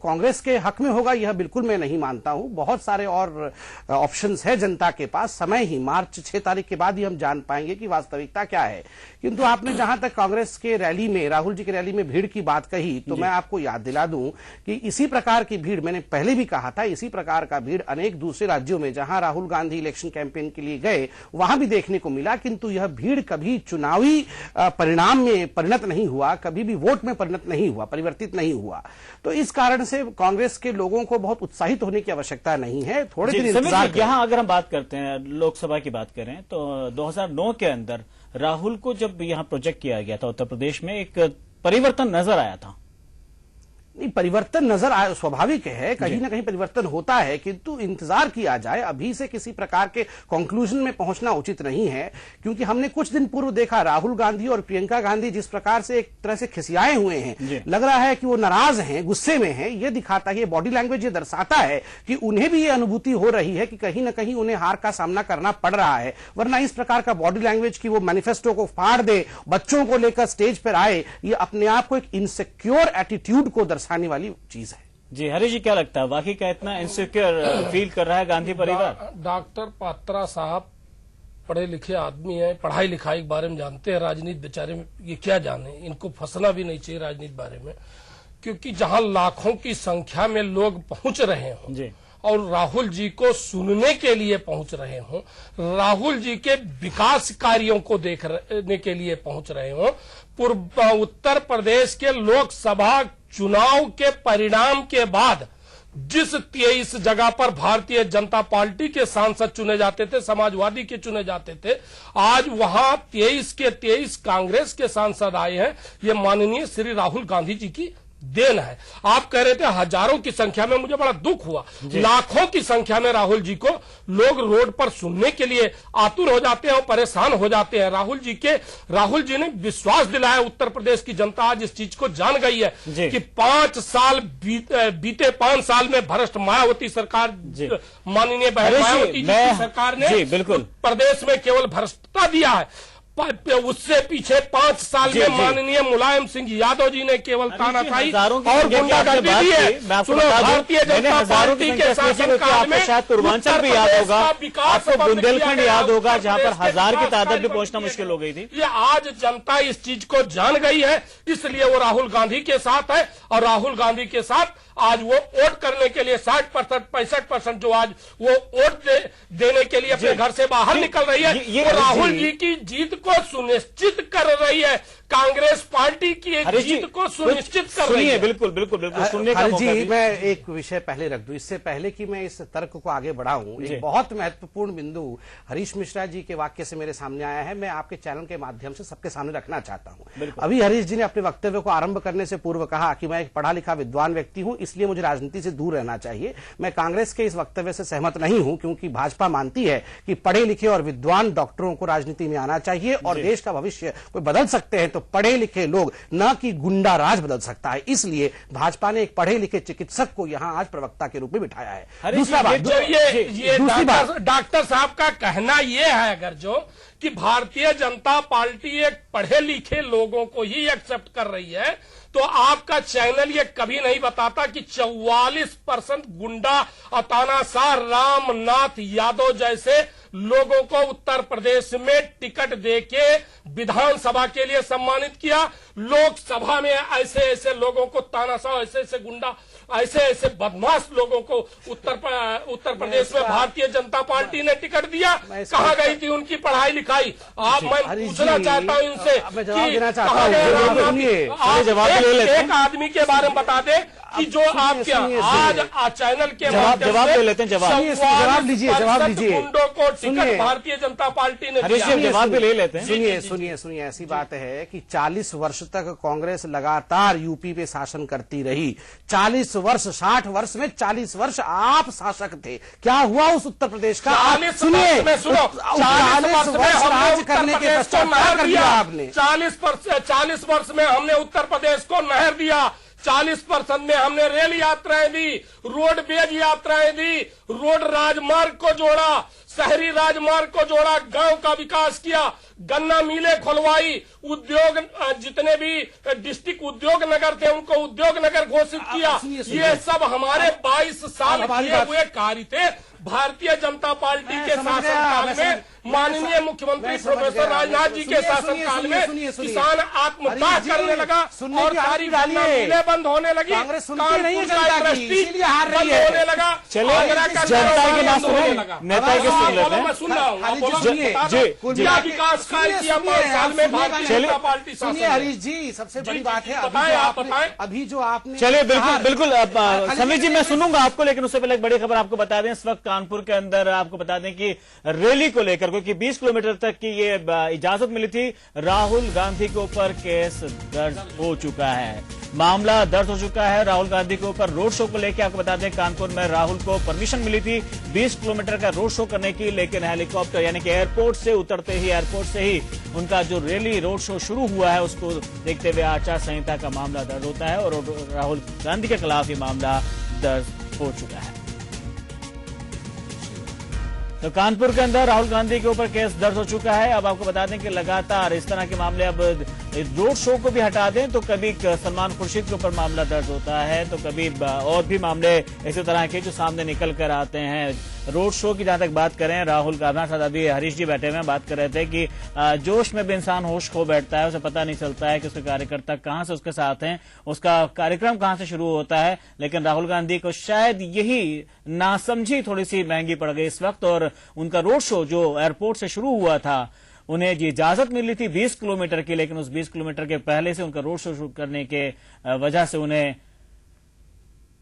कांग्रेस के हक में होगा यह बिल्कुल मैं नहीं मानता हूं। बहुत सारे और ऑप्शंस है जनता के पास, समय ही मार्च 6 तारीख के बाद ही हम जान पाएंगे कि वास्तविकता क्या है। किंतु आपने जहां तक कांग्रेस के रैली में, राहुल जी की रैली में भीड़ की बात कही, तो मैं आपको याद दिला दूं कि इसी प्रकार की भीड़, मैंने पहले भी कहा था, इसी प्रकार का भीड़ अनेक दूसरे राज्यों में जहां राहुल गांधी इलेक्शन कैंपेन के लिए गए वहां भी देखने को मिला। किंतु यह भीड़ कभी चुनावी परिणाम में परिणत नहीं हुआ, कभी भी वोट में परिणत नहीं हुआ, परिवर्तित नहीं हुआ। तो इस कारण से कांग्रेस के लोगों को बहुत उत्साहित होने की आवश्यकता नहीं है, थोड़े दिन इंतजार करें। यहां अगर हम बात करते हैं, लोकसभा की बात करें, तो 2009 के अंदर राहुल को जब यहां प्रोजेक्ट किया गया था उत्तर प्रदेश में, एक परिवर्तन नजर आया था। नहीं, परिवर्तन नजर आया, स्वाभाविक है, कहीं ना कहीं परिवर्तन होता है, किंतु इंतजार किया जाए। अभी से किसी प्रकार के कंक्लूजन में पहुंचना उचित नहीं है, क्योंकि हमने कुछ दिन पूर्व देखा राहुल गांधी और प्रियंका गांधी जिस प्रकार से एक तरह से खिसियाए हुए हैं, लग रहा है कि वो नाराज हैं, गुस्से में हैं। ये दिखाता है, ये बॉडी लैंग्वेज ये दर्शाता है कि उन्हें भी ये अनुभूति हो रही है कि कहीं ना कहीं उन्हें हार का सामना करना पड़ रहा है। वरना इस प्रकार का बॉडी लैंग्वेज की वो मैनिफेस्टो को फाड़ दे, बच्चों को लेकर स्टेज पर आए, ये अपने आप को एक इनसिक्योर एटीट्यूड को दर्शाने वाली चीज है। जी हरीश जी, क्या लगता है, वाकई क्या इतना इनसिक्योर फील कर रहा है गांधी परिवार? डॉक्टर पात्रा साहब पढ़े लिखे आदमी हैं, पढ़ाई लिखाई के बारे में जानते हैं। राजनीति बेचारे में ये क्या जाने, इनको फंसना भी नहीं चाहिए राजनीति बारे में, क्योंकि जहां लाखों की संख्या में लोग पहुंच रहे हों जी, और राहुल जी को सुनने के लिए पहुंच रहे हों, राहुल जी के विकास कार्यों को देखने के लिए पहुंच रहे हों, उत्तर प्रदेश के लोकसभा चुनाव के परिणाम के बाद जिस 23 जगह पर भारतीय जनता पार्टी के सांसद चुने जाते थे, समाजवादी के चुने जाते थे, आज वहां 23 के 23 कांग्रेस के सांसद आए हैं। ये माननीय श्री राहुल गांधी जी की देन है। आप कह रहे थे हजारों की संख्या में, मुझे बड़ा दुख हुआ, लाखों की संख्या में राहुल जी को लोग रोड पर सुनने के लिए आतुर हो जाते हैं और परेशान हो जाते हैं। राहुल जी ने विश्वास दिलाया, उत्तर प्रदेश की जनता आज इस चीज को जान गई है कि 5 साल बीते 5 साल में भ्रष्ट मायावती सरकार, माननीय बहन मायावती जी की सरकार ने बिल्कुल प्रदेश में केवल भ्रष्टता दिया है। उससे पीछे 5 साल में माननीय मुलायम सिंह यादव जी ने केवल तानाशाही और गुंडागर्दी दी है। सुनो, भारतीय जनता पार्टी के शासनकाल में शायद पूर्वांचल भी याद होगा, आपको बुंदेलखंड याद होगा, जहां पर 1000 की तादाद भी पहुंचना मुश्किल हो गई थी। ये आज जनता इस चीज को जान गई है, इसलिए वो राहुल गांधी के साथ है। और राहुल गांधी के साथ आज वो वोट करने के लिए 60% 65% जो आज वो वोट देने के लिए अपने घर से बाहर निकल रही है, वो राहुल जी की जीत को सुनिश्चित कर रही है, कांग्रेस पार्टी की जीत को सुनिश्चित कर रही है। बिल्कुल बिल्कुल बिल्कुल सुनने का मौका जी, मैं एक विषय पहले रख दूं, इससे पहले कि मैं इस तर्क को आगे बढ़ाऊं, एक बहुत महत्वपूर्ण बिंदु हरीश मिश्रा जी के वाक्य से मेरे सामने आया है, मैं आपके चैनल के माध्यम से सबके सामने रखना चाहता हूं। अभी हरीश जी ने अपने वक्तव्य को आरंभ करने से पूर्व कहा कि मैं एक पढ़ा लिखा विद्वान व्यक्ति हूं, इसलिए मुझे राजनीति से दूर रहना चाहिए। मैं कांग्रेस के इस वक्तव्य से सहमत नहीं हूं, क्योंकि भाजपा मानती है कि पढ़े लिखे और विद्वान डॉक्टरों को राजनीति में आना चाहिए, और देश का भविष्य कोई बदल सकते हैं तो पढ़े लिखे लोग, न कि गुंडा राज बदल सकता है। इसलिए भाजपा ने एक पढ़े लिखे चिकित्सक को यहां आज प्रवक्ता के रूप में बिठाया है। दूसरा बात, डॉक्टर साहब का कहना यह है अगर जो कि भारतीय जनता पार्टी एक पढ़े लिखे लोगों को ही एक्सेप्ट कर रही है, तो आपका चैनल ये कभी नहीं बताता कि 44% गुंडा और तानाशाह रामनाथ यादव जैसे लोगों को उत्तर प्रदेश में टिकट देके विधानसभा के लिए सम्मानित किया। लोकसभा में ऐसे ऐसे लोगों को, तानाशाह, ऐसे ऐसे गुंडा, ऐसे ऐसे बदमाश लोगों को उत्तर प्रदेश में भारतीय जनता पार्टी ने टिकट दिया। कहाँ गई थी उनकी पढ़ाई लिखाई? मैं पूछना चाहता हूं इनसे एक आदमी के बारे में बता दे कि जो आपके आज चैनल के जवाब ले लेते हैं, जवाब लीजिए गुंडों को टिकट भारतीय जनता पार्टी ने दिया। जवाब भी ले लेते हैं। सुनिए, ऐसी बात है कि 40 वर्ष तक कांग्रेस लगातार यूपी पे शासन करती रही। 40 वर्ष, 60 वर्ष में 40 वर्ष आप शासक थे। क्या हुआ उस उत्तर प्रदेश का? 40 वर्ष करने के पश्चात क्या कर दिया आपने? 40 वर्ष में हमने उत्तर प्रदेश को नहर दिया। 40% में हमने रेल यात्राएं दी, रोडवेज यात्राएं दी, रोड राजमार्ग को जोड़ा, शहरी राजमार्ग को जोड़ा, गांव का विकास किया, गन्ना मिलें खुलवाई, उद्योग जितने भी डिस्ट्रिक्ट उद्योग नगर थे उनको उद्योग नगर घोषित किया। ये सब हमारे 22 साल किए हुए कार्य थे। भारतीय जनता पार्टी के शासनकाल में माननीय मुख्यमंत्री प्रोफेसर राजनाथ जी के शासनकाल में किसान आत्मदाह करने लगा और सारी मिलें बंद होने लगी, कानपुर का इंडस्ट्री बंद होने लगा, आगरा का कारोबार होने लगा। नेता के मैं सुन रहा हूँ क्या विकास कार्य किया 5 साल में भारतीय जनता पार्टी। सुनिए हरीश जी, सबसे बड़ी बात है आप बताएं अभी जो आपने। चलिए बिल्कुल समीर जी मैं सुनूंगा आपको, लेकिन उससे पहले एक बड़ी खबर आपको बता दें। इस वक्त कानपुर के अंदर आपको बता दें कि रैली को लेकर क्योंकि 20 किलोमीटर तक की ये इजाजत मिली थी, राहुल गांधी के ऊपर केस दर्ज हो चुका है, मामला दर्ज हो चुका है। राहुल गांधी के ऊपर रोड शो को लेकर आपको बता दें कानपुर में राहुल को परमिशन मिली थी 20 किलोमीटर का रोड शो करने की, लेकिन हेलीकॉप्टर यानी कि एयरपोर्ट से उतरते ही एयरपोर्ट से ही उनका जो रैली रोड शो शुरू हुआ है उसको देखते हुए आचार संहिता का मामला दर्ज होता है और राहुल गांधी के खिलाफ ये मामला दर्ज हो चुका है। तो कानपुर के अंदर राहुल गांधी के ऊपर केस दर्ज हो चुका है। अब आपको बता दें कि लगातार इस तरह के मामले, अब रोड शो को भी हटा दें तो कभी सलमान खुर्शीद के ऊपर मामला दर्ज होता है तो कभी और भी मामले इसी तरह के जो सामने निकल कर आते हैं। रोड शो की जहां तक बात करें, राहुल गांधी साथ अभी हरीश जी बैठे हुए बात कर रहे थे कि जोश में भी इंसान होश खो बैठता है, उसे पता नहीं चलता है कि उसके कार्यकर्ता कहां से उसके साथ हैं, उसका कार्यक्रम कहां से शुरू होता है। लेकिन राहुल गांधी को शायद यही नासमझी थोड़ी सी महंगी पड़ गई इस वक्त, और उनका रोड शो जो एयरपोर्ट से शुरू हुआ था उन्हें ये इजाजत मिली थी 20 किलोमीटर की, लेकिन उस 20 किलोमीटर के पहले से उनका रोड शो शुरू करने के वजह से उन्हें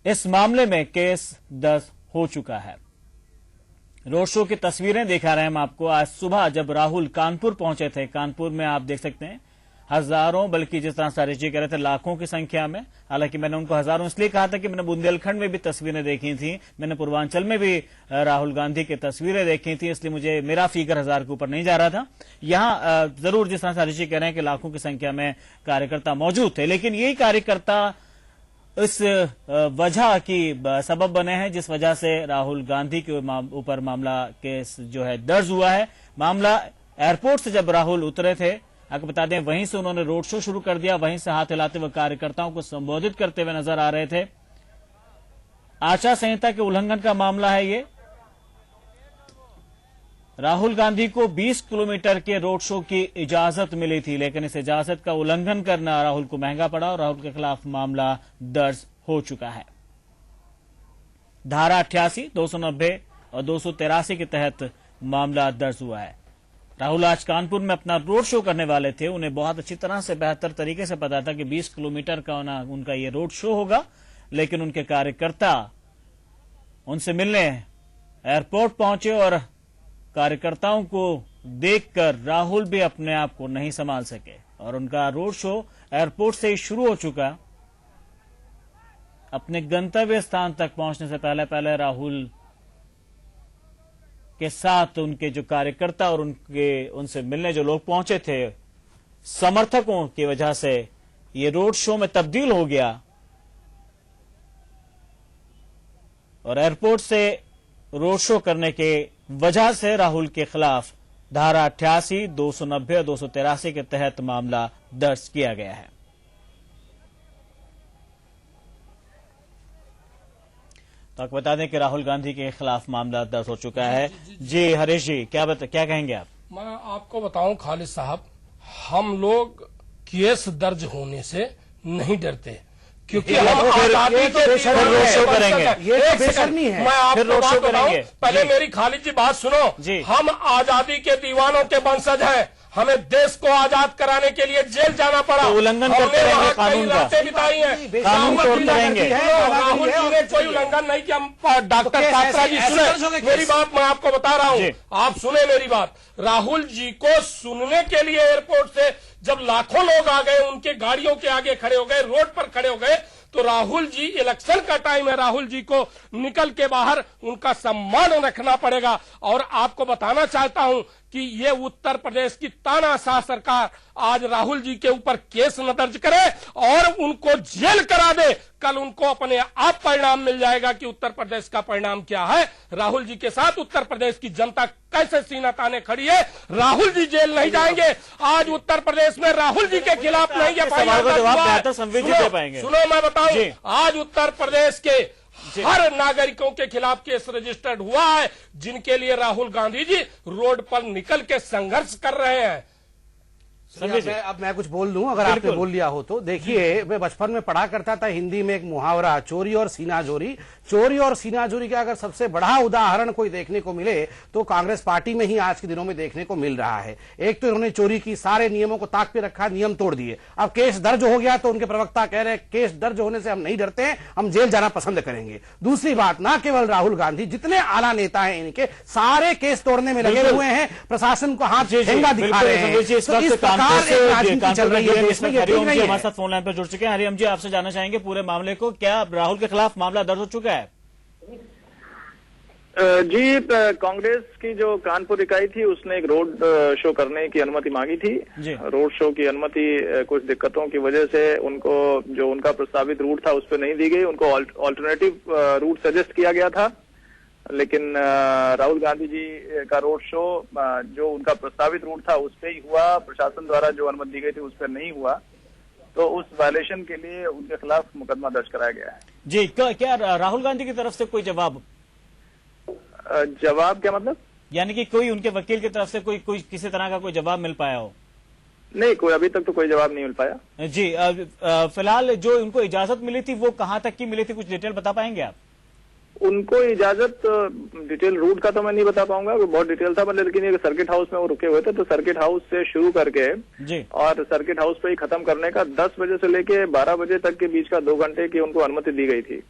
इस मामले में केस दर्ज हो चुका है। रोड शो की तस्वीरें दिखा रहे हैं हम आपको। आज सुबह जब राहुल कानपुर पहुंचे थे, कानपुर में आप देख सकते हैं हजारों, बल्कि जिस तरह सारिश जी कह रहे थे लाखों की संख्या में, हालांकि मैंने उनको हजारों इसलिए कहा था कि मैंने बुंदेलखंड में भी तस्वीरें देखी थी, मैंने पूर्वांचल में भी राहुल गांधी की तस्वीरें देखी थी, इसलिए मुझे मेरा फिगर 1000 के ऊपर नहीं जा रहा था। यहां जरूर जिस तरह सारिश जी कह रहे हैं कि लाखों की संख्या में कार्यकर्ता मौजूद थे, लेकिन यही कार्यकर्ता इस वजह की सबब बने हैं जिस वजह से राहुल गांधी के ऊपर मामला केस जो है दर्ज हुआ है। मामला एयरपोर्ट से जब राहुल उतरे थे, आपको बता दें वहीं से उन्होंने रोड शो शुरू कर दिया, वहीं से हाथ हिलाते हुए कार्यकर्ताओं को संबोधित करते हुए नजर आ रहे थे। आचार संहिता के उल्लंघन का मामला है ये। राहुल गांधी को 20 किलोमीटर के रोड शो की इजाजत मिली थी, लेकिन इस इजाजत का उल्लंघन करना राहुल को महंगा पड़ा और राहुल के खिलाफ मामला दर्ज हो चुका है। धारा 88, 290 और 283 के तहत मामला दर्ज हुआ है। राहुल आज कानपुर में अपना रोड शो करने वाले थे, उन्हें बहुत अच्छी तरह से बेहतर तरीके से पता था कि 20 किलोमीटर का उनका ये रोड शो होगा, लेकिन उनके कार्यकर्ता उनसे मिलने एयरपोर्ट पहुंचे और कार्यकर्ताओं को देखकर राहुल भी अपने आप को नहीं संभाल सके और उनका रोड शो एयरपोर्ट से ही शुरू हो चुका। अपने गंतव्य स्थान तक पहुंचने से पहले राहुल के साथ उनके जो कार्यकर्ता और उनसे मिलने जो लोग पहुंचे थे, समर्थकों की वजह से ये रोड शो में तब्दील हो गया और एयरपोर्ट से रोड शो करने के वजह से राहुल के खिलाफ धारा 88, 290 और 283 के तहत मामला दर्ज किया गया है। तो आपको बता दें कि राहुल गांधी के खिलाफ मामला दर्ज हो चुका है। जी हरीश जी क्या कहेंगे आप? मैं आपको बताऊं खालिद साहब, हम लोग केस दर्ज होने से नहीं डरते क्योंकि हम आजादी के रोड शो करेंगे, ये बेशर्मी है। मैं आपको बात बताऊं, पहले मेरी खालिद जी बात सुनो। हम आजादी के दीवानों के वंशज हैं, हमें देश को आजाद कराने के लिए जेल जाना पड़ा, तो उल्लंघन करते रहेंगे कानून का, बिताई है, कानून तोड़ते रहेंगे। राहुल जी ने कोई उल्लंघन नहीं किया। डॉक्टर कात्रा जी सुने मेरी बात, मैं आपको बता रहा हूँ, आप सुने मेरी बात। राहुल जी को सुनने के लिए एयरपोर्ट से जब लाखों लोग आ गए, उनके गाड़ियों के आगे खड़े हो गए, रोड पर खड़े हो गए, तो राहुल जी, इलेक्शन का टाइम है, राहुल जी को निकल के बाहर उनका सम्मान रखना पड़ेगा। और आपको बताना चाहता हूं कि ये उत्तर प्रदेश की तानाशाह सरकार आज राहुल जी के ऊपर केस न दर्ज करे और उनको जेल करा दे। कल उनको अपने आप परिणाम मिल जाएगा कि उत्तर प्रदेश का परिणाम क्या है। राहुल जी के साथ उत्तर प्रदेश की जनता कैसे सीना ताने खड़ी है। राहुल जी जेल नहीं जाएंगे। आज उत्तर प्रदेश में राहुल जी के खिलाफ नहीं सुनो मैं बताऊं, आज उत्तर प्रदेश के हर नागरिकों के खिलाफ केस रजिस्टर्ड हुआ है, जिनके लिए राहुल गांधी जी रोड पर निकल के संघर्ष कर रहे हैं। अब मैं कुछ बोल लूं, अगर आपने बोल लिया हो तो। देखिए, मैं बचपन में पढ़ा करता था हिंदी में एक मुहावरा, चोरी और सीनाजोरी। चोरी और सीनाजोरी का अगर सबसे बड़ा उदाहरण कोई देखने को मिले तो कांग्रेस पार्टी में ही आज के दिनों में देखने को मिल रहा है। एक तो इन्होंने चोरी की, सारे नियमों को ताक पे रखा, नियम तोड़ दिए। अब केस दर्ज हो गया तो उनके प्रवक्ता कह रहे हैं केस दर्ज होने से हम नहीं डरते हैं, हम जेल जाना पसंद करेंगे। दूसरी बात, ना केवल राहुल गांधी, जितने आला नेता हैं इनके सारे केस तोड़ने में लगे हुए हैं, प्रशासन को हाथ ठेंगा दिखा रहे हैं। चल रही है देश में। हरिओम जी हमारे साथ फोन लाइन पर जुड़ चुके हैं। हरिओम जी, आपसे जानना चाहेंगे पूरे मामले को, क्या राहुल के खिलाफ मामला दर्ज हो चुका है? जी, कांग्रेस की जो कानपुर इकाई थी उसने एक रोड शो करने की अनुमति मांगी थी। रोड शो की अनुमति कुछ दिक्कतों की वजह से उनको जो उनका प्रस्तावित रूट था उस पर नहीं दी गई। उनको ऑल्टरनेटिव रूट सजेस्ट किया गया था, लेकिन राहुल गांधी जी का रोड शो जो उनका प्रस्तावित रूट था उस पर ही हुआ। प्रशासन द्वारा जो अनुमति दी गई थी उस पर नहीं हुआ, तो उस वायलेशन के लिए उनके खिलाफ मुकदमा दर्ज कराया गया है। जी, क्या राहुल गांधी की तरफ से कोई जवाब क्या मतलब? यानी कि कोई उनके वकील की तरफ से कोई किसी तरह का कोई जवाब मिल पाया हो? नहीं, कोई अभी तक तो कोई जवाब नहीं मिल पाया। जी, फिलहाल जो उनको इजाजत मिली थी वो कहाँ तक की मिली थी, कुछ डिटेल बता पाएंगे आप? उनको इजाजत, डिटेल रूट का तो मैं नहीं बता पाऊंगा, बहुत डिटेल था, लेकिन ये सर्किट हाउस में वो रुके हुए थे, तो सर्किट हाउस से शुरू करके जी और सर्किट हाउस पे ही खत्म करने का 10 बजे से लेके 12 बजे तक के बीच का 2 घंटे की उनको अनुमति दी गई थी।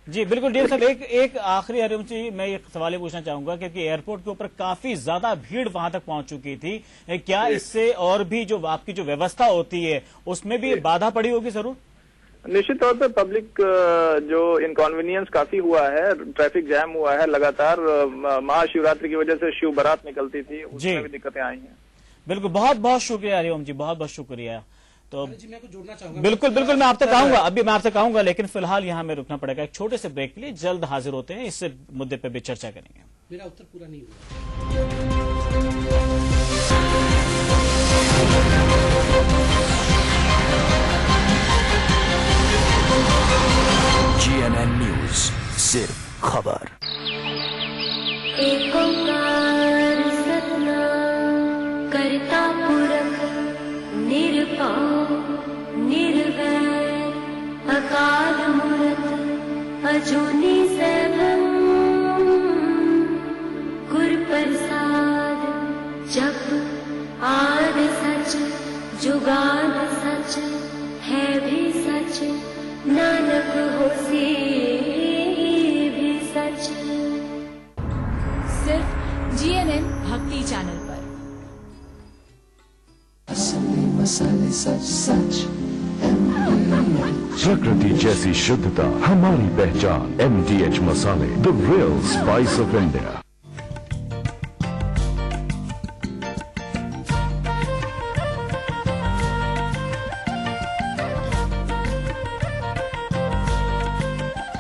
जी बिल्कुल। डीएल साहब, एक आखिरी हरिओम जी, मैं एक सवाल ही पूछना चाहूंगा, क्योंकि एयरपोर्ट के ऊपर काफी ज्यादा भीड़ वहां तक पहुंच चुकी थी। क्या इससे और भी जो आपकी जो व्यवस्था होती है उसमें भी बाधा पड़ी होगी? जरूर, निश्चित तौर पे पब्लिक जो इनकॉन्वीनियंस काफी हुआ है, ट्रैफिक जैम हुआ है लगातार। महाशिवरात्रि की वजह से शिव बारात निकलती थी, उसमें भी दिक्कतें आई हैं। बिल्कुल, बहुत बहुत शुक्रिया हरिओम जी, बहुत बहुत शुक्रिया। तो जी, मैं कुछ जोड़ना चाहूंगा। बिल्कुल, मैं आपसे कहूंगा, अभी मैं आपसे कहूंगा, लेकिन फिलहाल यहाँ में रुकना पड़ेगा एक छोटे से ब्रेक के लिए। जल्द हाजिर होते हैं, इस मुद्दे पे भी चर्चा करेंगे। मेरा उत्तर पूरा नहीं हुआ। GNN न्यूज, सिर्फ खबर। एक ओंकार सतनाम करता पुरख निरपाव निर्वैर अकाल मूरत अजूनी सैभम गुर प्रसाद जप आद सच जुगाद सच है भी सच नानक होसी भी सच। सिर्फ GNN भक्ति चैनल पर। मसाले सच सच, प्रकृति जैसी शुद्धता हमारी पहचान। MDH मसाले, the real spice of India.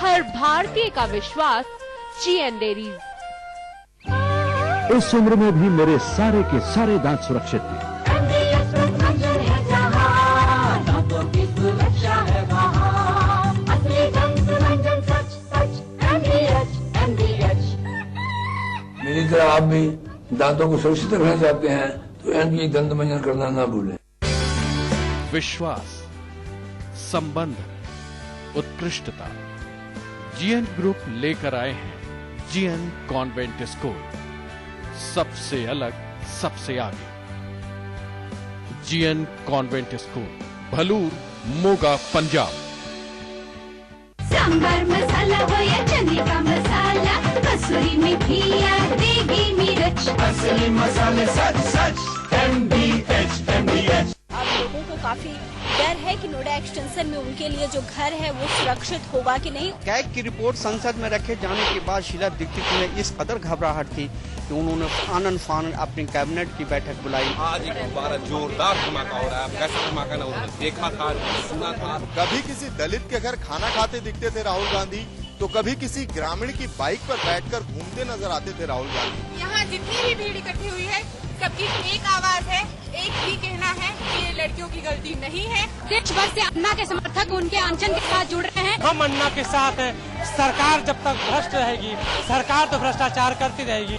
हर भारतीय का विश्वास GN डेयरीज। इस उम्र में भी मेरे सारे के सारे दांत सुरक्षित थे। मेरी तरह आप भी दांतों को सुरक्षित रखना चाहते हैं तो NBH दंत मंजन करना ना भूलें। विश्वास, संबंध, उत्कृष्टता, GN ग्रुप लेकर आए हैं GN कॉन्वेंट स्कूल, सबसे अलग, सबसे आगे। GN convent school, Bhalur, Moga, Punjab. Sambar masala हो या चने का मसाला, कसूरी मेथी या देगी मिर्च, असली मसाले सच सच MDH। आप लोगों को काफी डर है कि नोएडा एक्सटेंशन में उनके लिए जो घर है वो सुरक्षित होगा कि नहीं। कैग की रिपोर्ट संसद में रखे जाने के बाद शीला दीक्षित में इस कदर घबराहट थी कि उन्होंने आनन फानन अपनी कैबिनेट की बैठक बुलाई। आज एक बार जोरदार धमाका हो रहा है। कैसा धमाका ना उन्होंने देखा था, सुना था। कभी किसी दलित के घर खाना खाते दिखते थे राहुल गांधी, तो कभी किसी ग्रामीण की बाइक पर बैठकर घूमते नजर आते थे राहुल गांधी। यहाँ जितनी भी भीड़ इकट्ठी हुई है, सबकी एक आवाज है, एक ही कहना है कि ये लड़कियों की गलती नहीं है। देश भर से अन्ना के समर्थक उनके अनशन के साथ जुड़ रहे हैं। हम अन्ना के साथ हैं। सरकार जब तक भ्रष्ट रहेगी, सरकार तो भ्रष्टाचार करती रहेगी।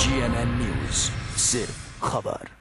GNN न्यूज, सिर्फ खबर।